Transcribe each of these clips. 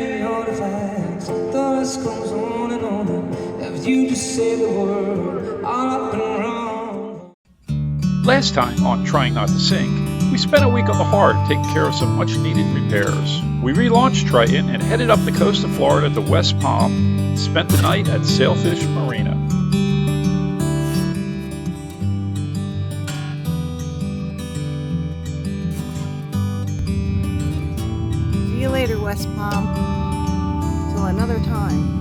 in your device. The list goes on and on. If you just say the word, I'll up and run. Last time on Trying Not to Sink, we spent a week on the Heart taking care of some much-needed repairs. We relaunched Triton and headed up the coast of Florida to West Palm, spent the night at Sailfish Marina. See you later, West Palm. Till another time.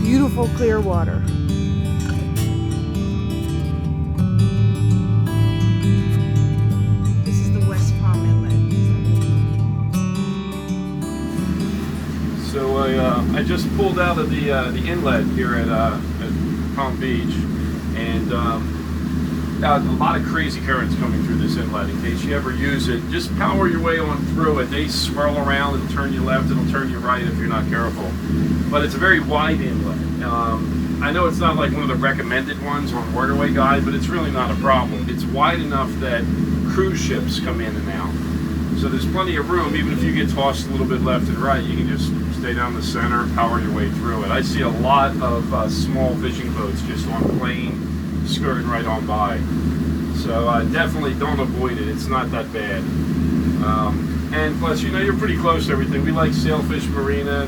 Beautiful clear water. This is the West Palm Inlet. So I just pulled out of the inlet here at Palm Beach, and a lot of crazy currents coming through this inlet. In case you ever use it, just power your way on through it. They swirl around, it'll turn you left, it'll turn you right if you're not careful. But it's a very wide inlet. I know it's not like one of the recommended ones on Waterway Guide, but it's really not a problem. It's wide enough that cruise ships come in and out. So there's plenty of room. Even if you get tossed a little bit left and right, you can just stay down the center, power your way through it. I see a lot of small fishing boats just on plane, skirting right on by. So definitely don't avoid it. It's not that bad. And plus, you know, you're pretty close to everything. We like Sailfish Marina.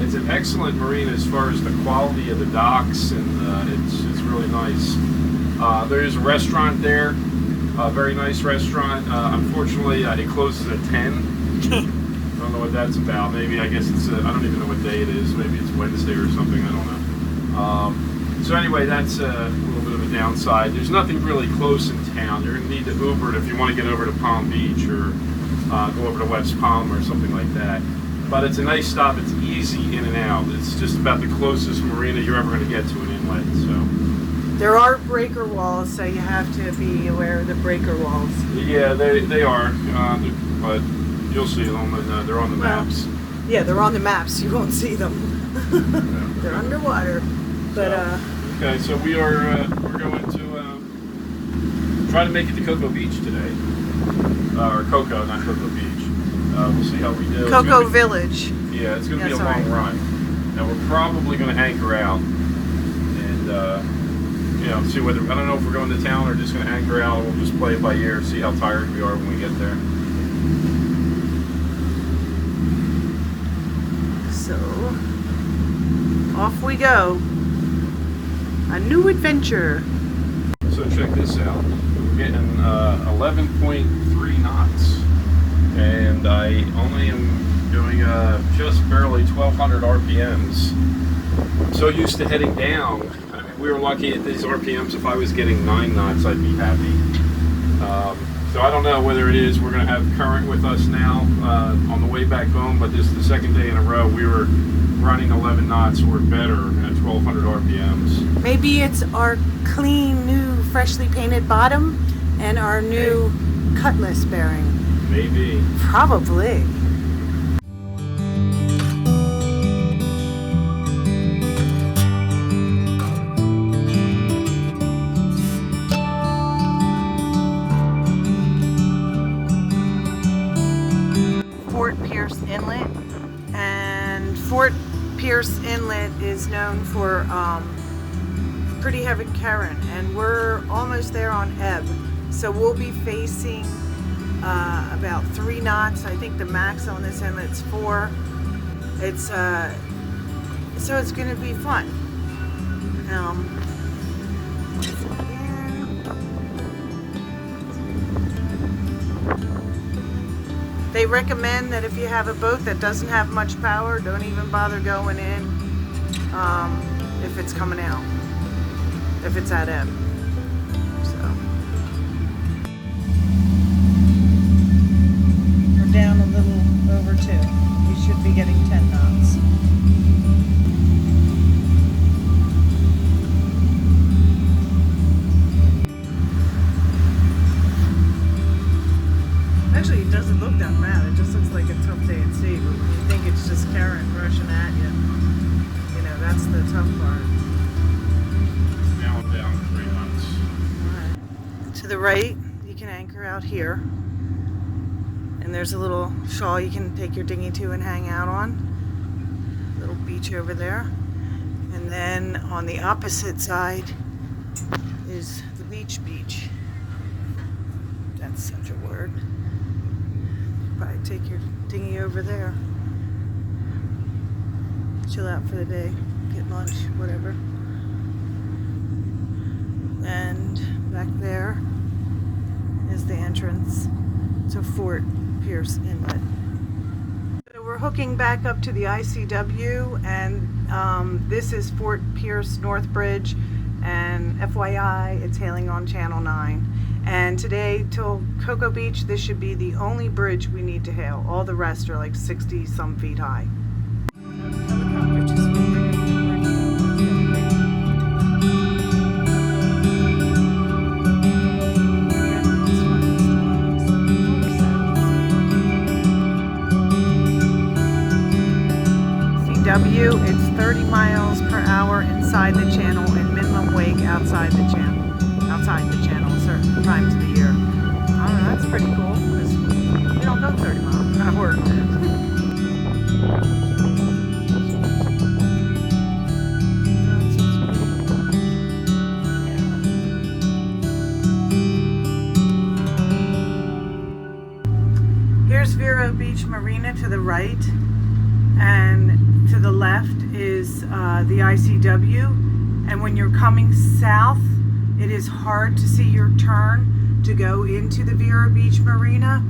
It's an excellent marina as far as the quality of the docks, and it's really nice. There is a restaurant there, a very nice restaurant. Unfortunately, it closes at 10. I don't know what that's about. Maybe, I guess it's, I don't even know what day it is. Maybe it's Wednesday or something. I don't know. So anyway, that's a little bit of a downside. There's nothing really close in town. You're going to need to Uber it if you want to get over to Palm Beach or go over to West Palm or something like that. But it's a nice stop. It's easy in and out. It's just about the closest marina you're ever going to get to an inlet. So There are breaker walls, so you have to be aware of the breaker walls. yeah, they are, but you'll see them, and they're on the maps. Yeah, they're on the maps. You won't see them. They're underwater. But okay, so we're going to try to make it to Cocoa Beach today. Or Cocoa, not Cocoa Beach. We'll see how we do. Cocoa Village. Yeah, it's going to be a sorry. long run. Now we're probably going to anchor out and you know, see whether, I don't know if we're going to town or just going to anchor out. We'll just play it by ear, see how tired we are when we get there. So off we go. A new adventure. So check this out. We're getting 11.3 knots, and I only am doing just barely 1,200 RPMs. I'm so used to heading down. I mean, we were lucky at these RPMs. If I was getting 9 knots, I'd be happy. So I don't know whether it is we're going to have current with us now on the way back home, but this is the second day in a row we were running 11 knots or better at 1,200 RPMs. Maybe it's our clean, new, freshly painted bottom and our new cutlass bearing. Maybe. Probably. Fort Pierce Inlet, and Fort Pierce Inlet is known for pretty heavy current, and we're almost there on ebb, so we'll be facing about 3 knots. I think the max on this inlet's 4. It's so it's going to be fun. They recommend that if you have a boat that doesn't have much power, don't even bother going in if it's coming out, if it's at ebb. So we're down a little over 2. We should be getting 10 knots. Actually, it doesn't look that bad. It just looks like a tough day at sea. But when you think it's just current rushing at you, you know, that's the tough part. Now I'm down 3 knots. All right. To the right, you can anchor out here. And there's a little shawl you can take your dinghy to and hang out on. Little beach over there. And then on the opposite side is the beach. That's such a word. Probably take your dinghy over there. Chill out for the day, get lunch, whatever. And back there is the entrance to Fort Pierce Inlet. So we're hooking back up to the ICW, and this is Fort Pierce North Bridge, and FYI, it's hailing on Channel 9. And today till Cocoa Beach, this should be the only bridge we need to hail. All the rest are like 60 some feet high. It's 30 miles per hour inside the channel and minimum wake outside the channel. Certain times of the year. I don't know, that's pretty cool because we don't go 30 miles per hour. Here's Vero Beach Marina to the right, and to the left is the ICW. And when you're coming south, it is hard to see your turn to go into the Vero Beach Marina.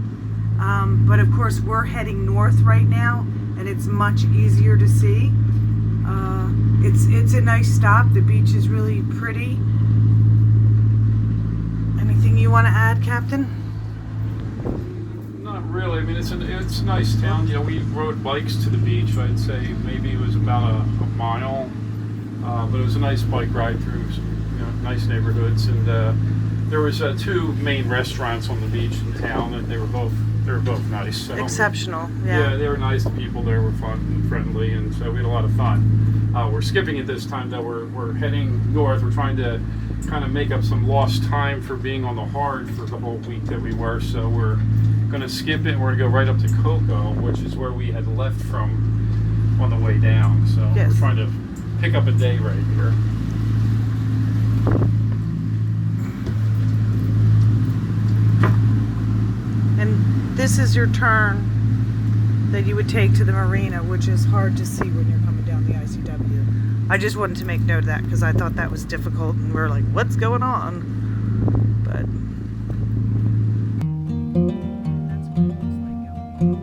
But of course, we're heading north right now, and it's much easier to see. It's a nice stop. The beach is really pretty. Anything you want to add, Captain? Not really. I mean, it's a nice town. You know, we rode bikes to the beach. I'd say maybe it was about a mile, but it was a nice bike ride through some nice neighborhoods. And there was two main restaurants on the beach in town, and they were both nice. So, exceptional. Yeah, they were nice. The people there were fun and friendly, and so we had a lot of fun. We're skipping it this time, though. We're heading north. We're trying to kind of make up some lost time for being on the hard for the whole week that we were. So we're going to skip it. We're going to go right up to Cocoa, which is where we had left from on the way down. So yes. We're trying to pick up a day right here. And this is your turn that you would take to the marina, which is hard to see when you're coming down the ICW. I just wanted to make note of that because I thought that was difficult, and we're like, what's going on? But that's what it looks like going.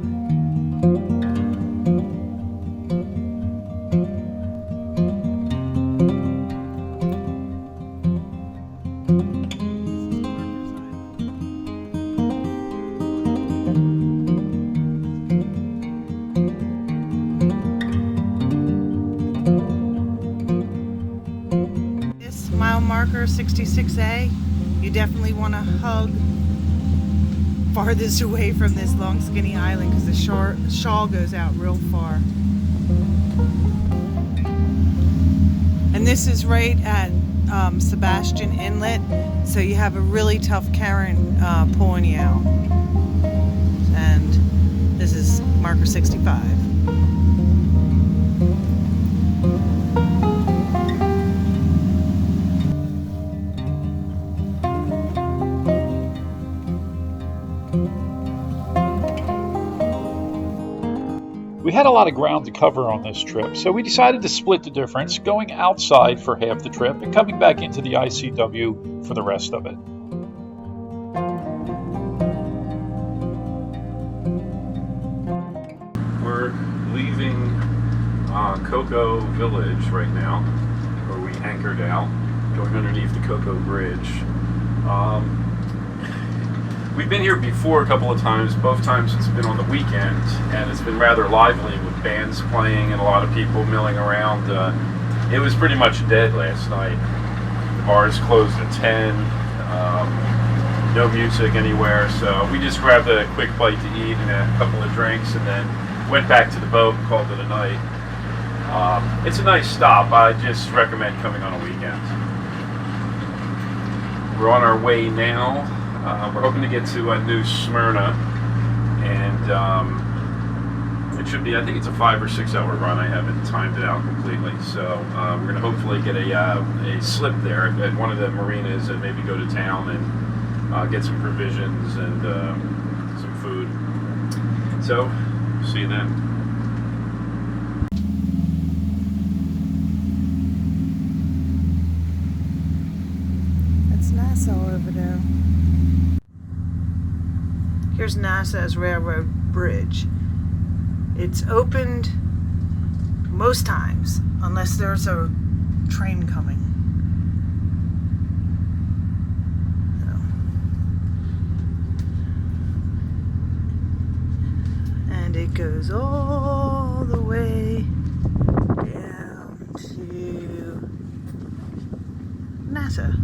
Marker 66A, you definitely want to hug farthest away from this long skinny island because the shawl goes out real far. And this is right at Sebastian Inlet, so you have a really tough current pulling you out. And this is marker 65. We had a lot of ground to cover on this trip, so we decided to split the difference, going outside for half the trip and coming back into the ICW for the rest of it. We're leaving Cocoa Village right now, where we anchored out, going underneath the Cocoa Bridge. We've been here before a couple of times. Both times it's been on the weekend, and it's been rather lively with bands playing and a lot of people milling around. It was pretty much dead last night. The bars closed at 10. No music anywhere, so we just grabbed a quick bite to eat and a couple of drinks, and then went back to the boat and called it a night. It's a nice stop. I just recommend coming on a weekend. We're on our way now. We're hoping to get to New Smyrna, and it should be, I think it's a 5 or 6 hour run. I haven't timed it out completely, so we're going to hopefully get a slip there at one of the marinas and maybe go to town and get some provisions and some food. So, see you then. That's NASA over there. Here's NASA's Railroad Bridge. It's opened most times, unless there's a train coming. And it goes all the way down to NASA,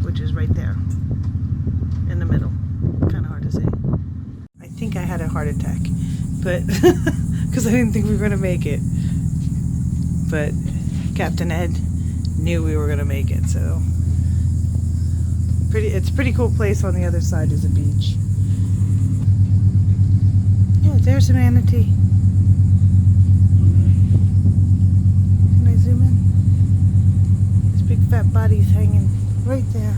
which is right there in the middle. Kind of hard to say. I think I had a heart attack, but because I didn't think we were going to make it. But Captain Ed knew we were going to make it, so it's a pretty cool place. On the other side is a beach. Oh, there's a manatee. Can I zoom in? His big fat body's hanging right there.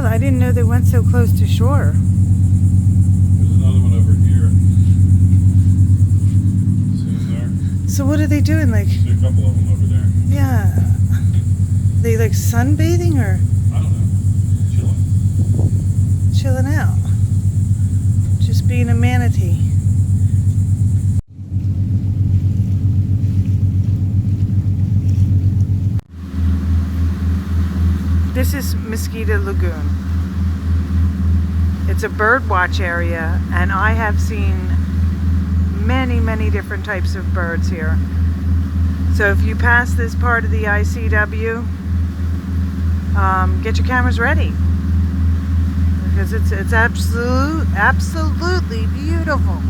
I didn't know they went so close to shore. There's another one over here. See him there? So what are they doing? Like, See a couple of them over there. Yeah. They like sunbathing or? I don't know. Chilling out. Just being a manatee. This is Mosquito Lagoon. It's a bird watch area, and I have seen many different types of birds here. So if you pass this part of the ICW, get your cameras ready, because it's absolutely beautiful.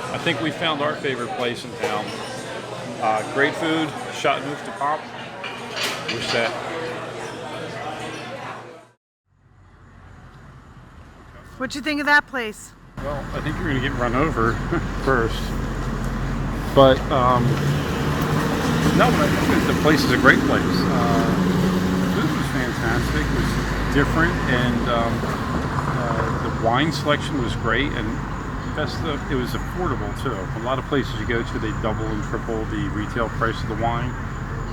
I think we found our favorite place in town. Great food, shot and move to pop. We're set. What'd you think of that place? Well, I think you're going to get run over first. But, no, I think the place is a great place. The food was fantastic. It was different, and the wine selection was great, and it was affordable too. A lot of places you go to, they double and triple the retail price of the wine.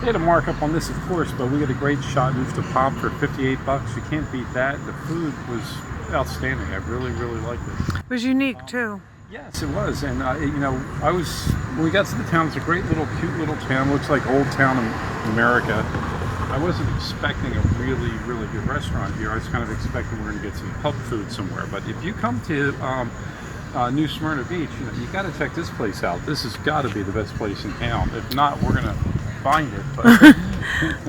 They had a markup on this, of course, but we got a great shot move to pop for $58. You can't beat that. The food was outstanding. I really liked it. It was unique too. Yes, it was. And when we got to the town, it's a great cute little town. Looks like Old Town America. I wasn't expecting a really good restaurant here. I was kind of expecting we're going to get some pub food somewhere. But if you come to New Smyrna Beach, you got to check this place out. This has got to be the best place in town. If not, we're going to find it. But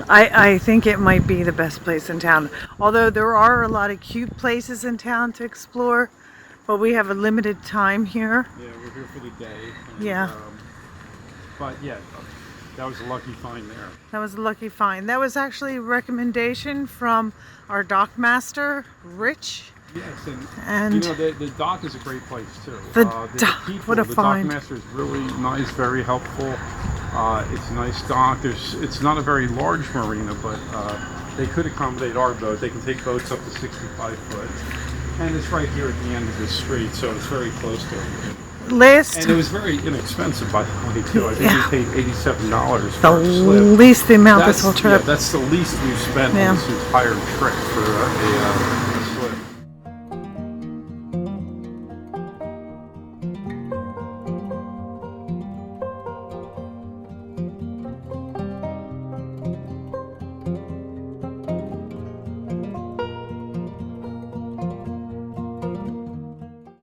I think it might be the best place in town. Although there are a lot of cute places in town to explore, but we have a limited time here. Yeah, we're here for the day. And, yeah. But yeah, that was a lucky find there. That was a lucky find. That was actually a recommendation from our dock master, Rich. Yes, and the dock is a great place too. The dock, what a find. The dock master is really nice, very helpful. It's a nice dock. It's not a very large marina, but they could accommodate our boat. They can take boats up to 65 foot. And it's right here at the end of the street, so it's very close to it. last And it was very inexpensive, by the way, too. I think Yeah. we paid $87 the for our slip. least amount this whole Yeah, trip. that's the least we've spent Yeah. on this entire trip for a